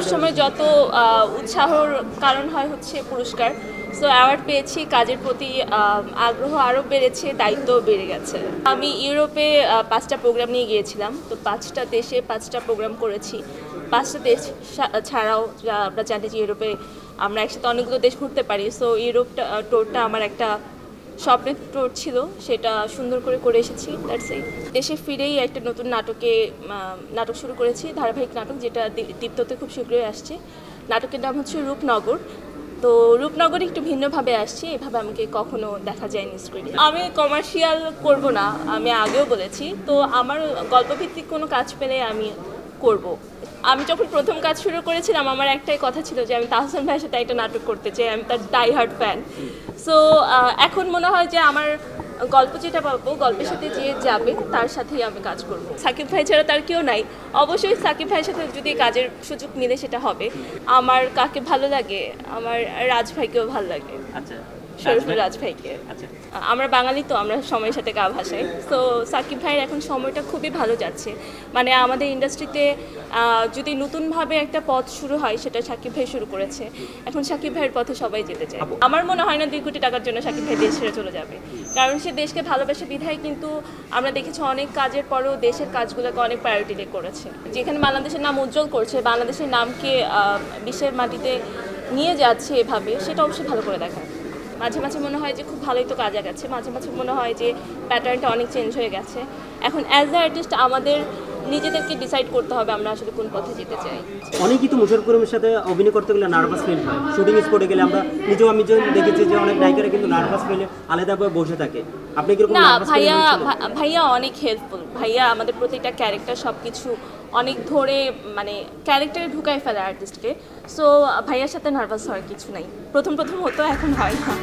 সবসময় যত উৎসাহর কারণ হয় হচ্ছে পুরস্কার। সো অ্যাওয়ার্ড পেয়েছি, কাজের প্রতি আগ্রহ আরও বেড়েছে, দায়িত্বও বেড়ে গেছে। আমি ইউরোপে 5টা প্রোগ্রাম নিয়ে গিয়েছিলাম, তো 5টা দেশে 5টা প্রোগ্রাম করেছি। 5টা দেশ ছাড়াও আমরা জানি যে ইউরোপে আমরা একসাথে অনেকগুলো দেশ ঘুরতে পারি। সো ইউরোপটা টোরটা আমার একটা স্বপ্নের টোর ছিল, সেটা সুন্দর করে এসেছি। That's it. দেশে ফিরেই একটা নতুন নাটক শুরু করেছি, ধারাবাহিক নাটক, যেটা দীপ্ততে খুব শীঘ্রই আসছে। নাটকের নাম হচ্ছে রূপনগর। তো রূপনগরে একটু ভিন্নভাবে আসছি, এভাবে আমাকে কখনো দেখা যায়নি স্ক্রিনে। আমি কমার্শিয়াল করব না, আমি আগেও বলেছি। তো আমার গল্পভিত্তিক কোনো কাজ পেলে আমি করব। আমি যখন প্রথম কাজ শুরু করেছিলাম, আমার একটাই কথা ছিল যে আমি তাহসান ভাইয়ের সাথে একটা নাটক করতে চাই, আমি তার ডাই হার্ড ফ্যান। সো এখন মনে হয় যে আমার গল্প যেটা পাবো, গল্পের সাথে যে যাবে তার সাথেই আমি কাজ করব। সাকিব ভাই ছাড়া তার কেউ নাই। অবশ্যই সাকিব ভাইয়ের সাথে যদি কাজের সুযোগ মিলে সেটা হবে। আমার কাকে ভালো লাগে, আমার রাজ ভাইকেও ভালো লাগে। আচ্ছা, শরীফুল রাজ ভাইকে। আচ্ছা, আমরা বাঙালি, তো আমরা সময়ের সাথে গা ভাসাই। তো সাকিব ভাইয়ের এখন সময়টা খুবই ভালো যাচ্ছে। মানে আমাদের ইন্ডাস্ট্রিতে যদি নতুনভাবে একটা পথ শুরু হয়, সেটা সাকিব ভাই শুরু করেছে। এখন সাকিব ভাইয়ের পথে সবাই যেতে চায়। আমার মনে হয় না 2 কোটি টাকার জন্য সাকিব ভাই দেশ ছেড়ে চলে যাবে, কারণ সে দেশকে ভালোবাসে বিধায়। কিন্তু আমরা দেখেছি অনেক কাজের পরেও দেশের কাজগুলোকে অনেক প্রায়োরিটি দিয়ে করেছে। যেখানে বাংলাদেশের নাম উজ্জ্বল করছে, বাংলাদেশের নামকে বিশ্বের মাটিতে নিয়ে যাচ্ছে এভাবে, সেটা অবশ্যই ভালো করে দেখা। মাঝে মাঝে মনে হয় যে খুব ভালোই তো কাজ গেছে, মাঝে মাঝে মনে হয় যে প্যাটার্নটা অনেক চেঞ্জ হয়ে গেছে। এখন অ্যাজ দ্য আর্টিস্ট আমাদের নিজেদেরকে ডিসাইড করতে হবে আমরা আসলে কোন পথে যেতে চাই। অনেকেই তো মোশাররফ করিমের সাথে অভিনয় করতে গেলে নার্ভাস ফিল হয়। শুটিং স্পটে গেলে আমি দেখেছি যে অনেক নায়িকারা কিন্তু নার্ভাস ফিলে আলাদাভাবে বসে থাকে। আপনি কিরকম? না, ভাইয়া অনেক হেল্পফুল। ভাইয়া আমাদের প্রতিটা ক্যারেক্টার সব কিছু অনেক ধরে মানে ক্যারেক্টারে ঢুকাই ফেলে আর্টিস্টকে। সো ভাইয়ার সাথে নার্ভাস হওয়ার কিছু নাই। প্রথম হতো, এখন হয় না।